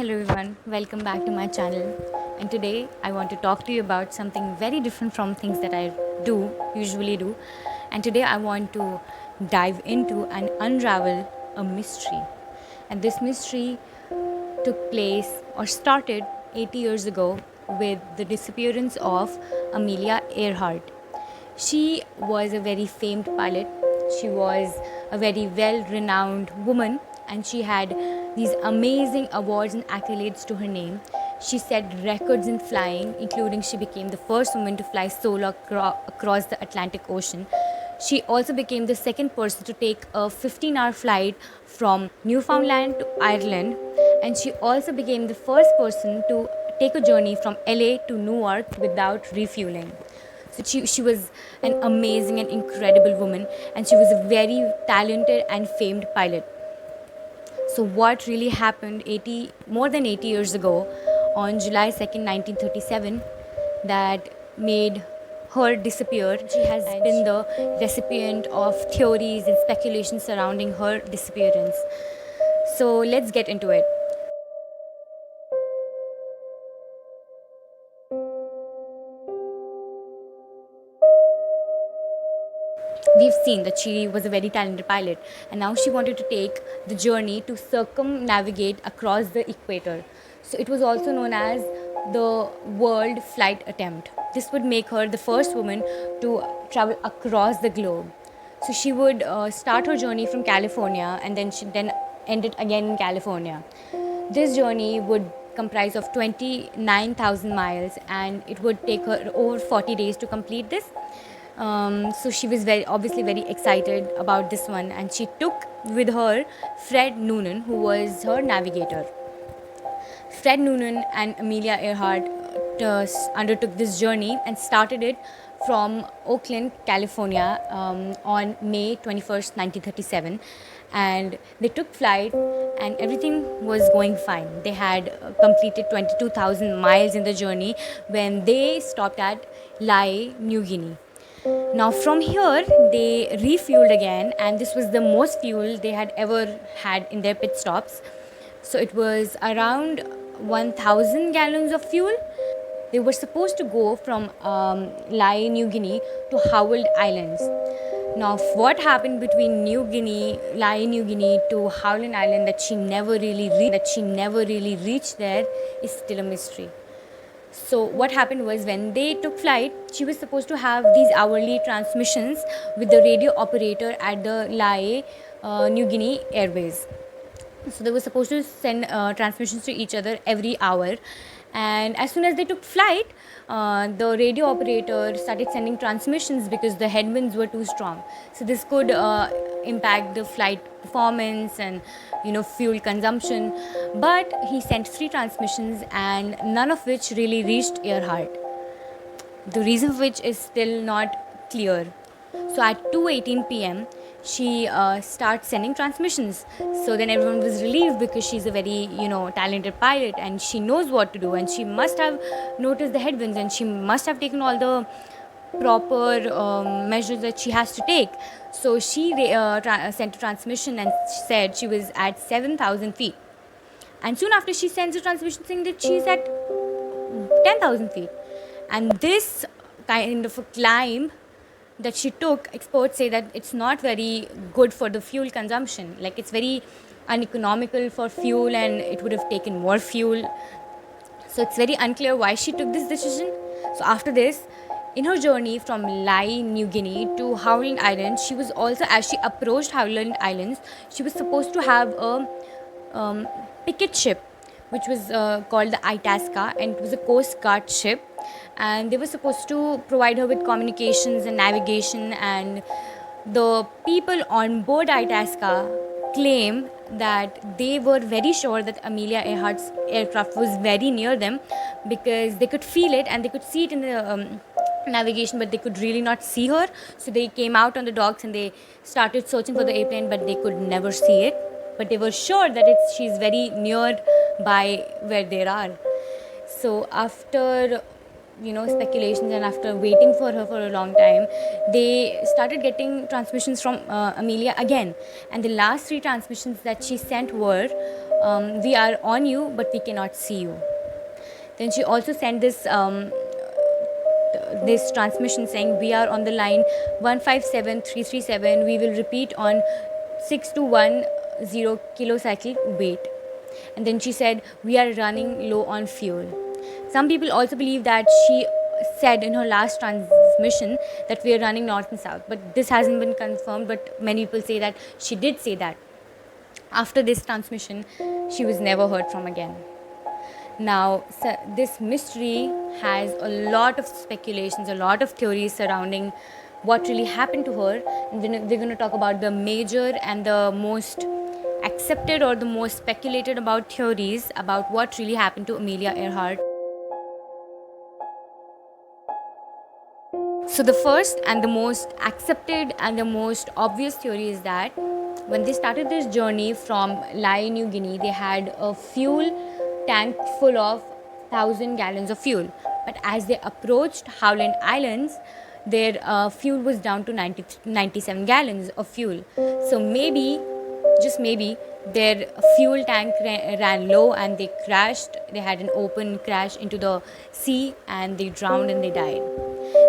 Hello everyone, welcome back to my channel. And today I want to talk to you about something very different from things that I usually do. And today I want to dive into and unravel a mystery. And this mystery took place or started 80 years ago with the disappearance of Amelia Earhart. She was a very famed pilot. She was a very well renowned woman and she had these amazing awards and accolades to her name. She set records in flying, including she became the first woman to fly solo across the Atlantic Ocean. She also became the second person to take a 15-hour flight from Newfoundland to Ireland, and she also became the first person to take a journey from LA to Newark without refueling. So she was an amazing and incredible woman, and she was a very talented and famed pilot. So what really happened more than 80 years ago on July 2nd, 1937, that made her disappear? She has been the recipient of theories and speculations surrounding her disappearance. So let's get into it. We've seen that she was a very talented pilot, and now she wanted to take the journey to circumnavigate across the equator. So it was also known as the world flight attempt. This would make her the first woman to travel across the globe. So she would start her journey from California, and then she then end it again in California. This journey would comprise of 29,000 miles, and it would take her over 40 days to complete this. So she was obviously very excited about this one, and she took with her Fred Noonan, who was her navigator. Fred Noonan and Amelia Earhart undertook this journey and started it from Oakland, California, on May 21st, 1937. And they took flight and everything was going fine. They had completed 22,000 miles in the journey when they stopped at Lae, New Guinea. Now from here they refueled again, and this was the most fuel they had ever had in their pit stops. So it was around 1,000 gallons of fuel. They were supposed to go from Lae, New Guinea to Howland Islands. Now what happened between Lae, New Guinea to Howland Island that she never really reached there is still a mystery. So what happened was, when they took flight, she was supposed to have these hourly transmissions with the radio operator at the Lae, New Guinea Airways. So they were supposed to send transmissions to each other every hour. And as soon as they took flight, the radio operator started sending transmissions because the headwinds were too strong. So this could impact the flight performance and fuel consumption. But he sent 3 transmissions, and none of which really reached Earhart. The reason for which is still not clear. So at 2:18 p.m. she starts sending transmissions. So then everyone was relieved, because she's a very talented pilot and she knows what to do, and she must have noticed the headwinds, and she must have taken all the proper measures that she has to take. So she sent a transmission and said she was at 7,000 feet. And soon after, she sends a transmission saying that she's at 10,000 feet. And this kind of a climb that she took, experts say that it's not very good for the fuel consumption. Like, it's very uneconomical for fuel, and it would have taken more fuel. So it's very unclear why she took this decision. So after this, in her journey from Lae, New Guinea to Howland Island, she was also, as she approached Howland Islands, she was supposed to have a picket ship, which was called the Itasca, and it was a Coast Guard ship. And they were supposed to provide her with communications and navigation. And the people on board Itasca claim that they were very sure that Amelia Earhart's aircraft was very near them, because they could feel it and they could see it in the navigation, but they could really not see her. So they came out on the docks and they started searching for the airplane, but they could never see it. But they were sure that she's very near by where they are. So after speculations, and after waiting for her for a long time, they started getting transmissions from Amelia again. And the last 3 transmissions that she sent were we are on you, but we cannot see you. Then she also sent this transmission saying, we are on the line 157337. We will repeat on 6210 kilocycle. Wait. And then she said, we are running low on fuel. Some people also believe that she said in her last transmission that we are running north and south, but this hasn't been confirmed. But many people say that she did say that. After this transmission, she was never heard from again. Now, this mystery has a lot of speculations, a lot of theories surrounding what really happened to her. And we're going to talk about the major and the most accepted or the most speculated about theories about what really happened to Amelia Earhart. So the first and the most accepted and the most obvious theory is that when they started this journey from Lae, New Guinea, they had a fuel tank full of 1,000 gallons of fuel. But as they approached Howland Islands, their fuel was down to 97 gallons of fuel. So maybe, just maybe, their fuel tank ran low and they crashed. They had an open crash into the sea and they drowned and they died.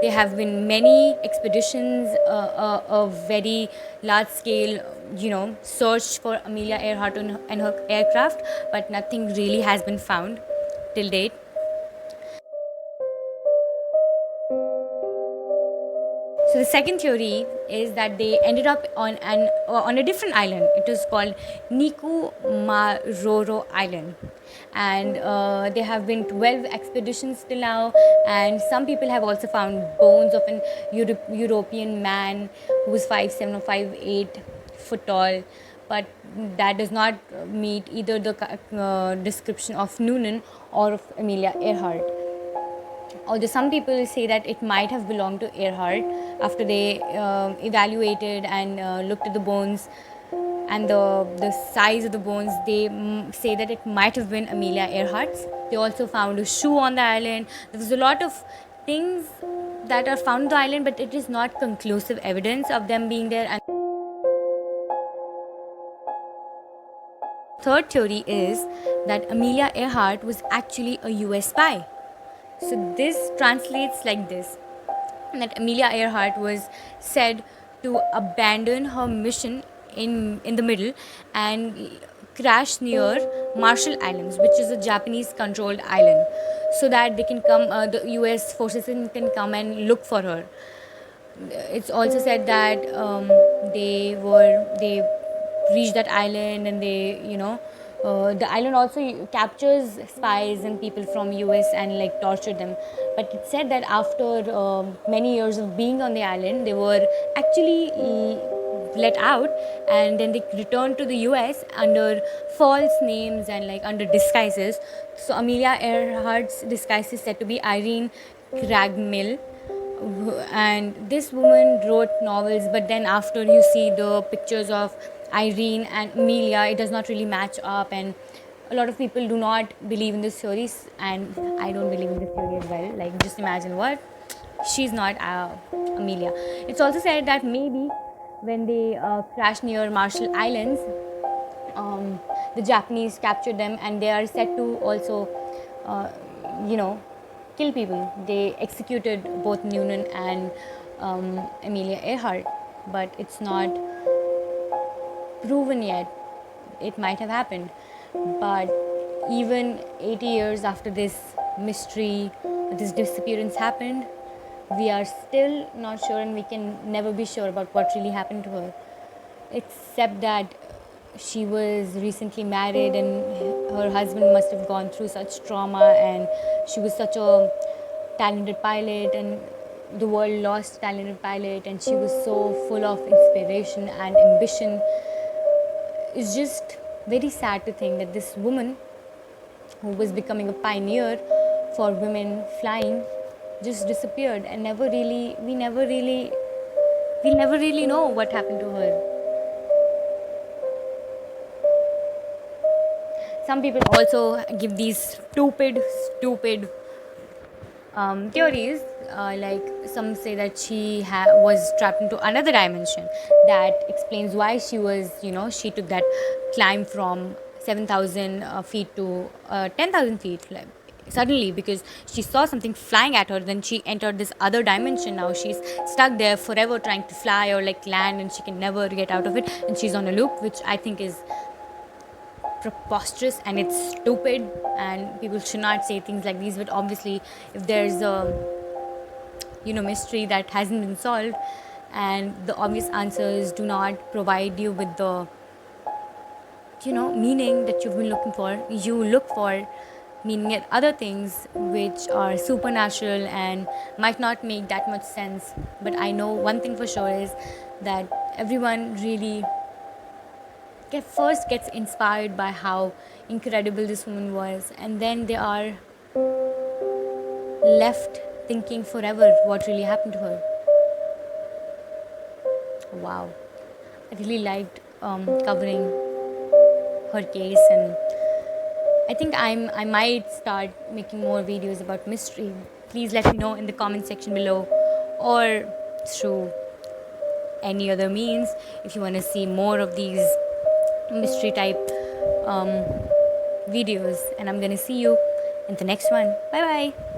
There have been many expeditions, a very large scale, search for Amelia Earhart and her aircraft, but nothing really has been found till date. So the second theory is that they ended up on a different island. It was called Niku Maroro Island, and there have been 12 expeditions till now. And some people have also found bones of an European man who was 5'7" or 5'8" foot tall, but that does not meet either the description of Noonan or of Amelia Earhart. Although some people say that it might have belonged to Earhart after they evaluated and looked at the bones and the size of the bones, they say that it might have been Amelia Earhart's. They also found a shoe on the island. There was a lot of things that are found on the island, but it is not conclusive evidence of them being there. And third theory is that Amelia Earhart was actually a US spy. So this translates like this, that Amelia Earhart was said to abandon her mission in the middle and crash near Marshall Islands, which is a Japanese controlled island, so that they can come, the US forces can come and look for her. It's also said that they reached that island and the island also captures spies and people from US and torture them. But it's said that after many years of being on the island, they were actually let out, and then they returned to the US under false names and under disguises. So Amelia Earhart's disguise is said to be Irene Craigmile, and this woman wrote novels, but then after you see the pictures of Irene and Amelia, it does not really match up, and a lot of people do not believe in this theory, and I don't believe in this theory as well. Just imagine, what? She's not Amelia. It's also said that maybe when they crashed near Marshall Islands, the Japanese captured them, and they are said to also, kill people. They executed both Noonan and Amelia Earhart, but it's not proven yet. It might have happened, but even 80 years after this mystery, this disappearance happened, we are still not sure, and we can never be sure about what really happened to her, except that she was recently married and her husband must have gone through such trauma, and she was such a talented pilot, and the world lost a talented pilot, and she was so full of inspiration and ambition. It's just very sad to think that this woman, who was becoming a pioneer for women flying, just disappeared, and we never really know what happened to her. Some people also give these stupid theories, some say that she was trapped into another dimension. That explains why she took that climb from 7,000 feet to 10,000 feet, like, suddenly, because she saw something flying at her. Then she entered this other dimension. Now she's stuck there forever trying to fly or like land, and she can never get out of it, and she's on a loop, which I think is preposterous and it's stupid, and people should not say things like these. But obviously, if there's a mystery that hasn't been solved, and the obvious answers do not provide you with the meaning that you've been looking for, you look for meaning at other things which are supernatural and might not make that much sense. But I know one thing for sure is that everyone really first gets inspired by how incredible this woman was, and then they are left thinking forever what really happened to her. Wow, I really liked covering her case, and I think I might start making more videos about mystery. Please let me know in the comment section below, or through any other means, if you want to see more of these mystery type videos. And I'm gonna see you in the next one. Bye bye.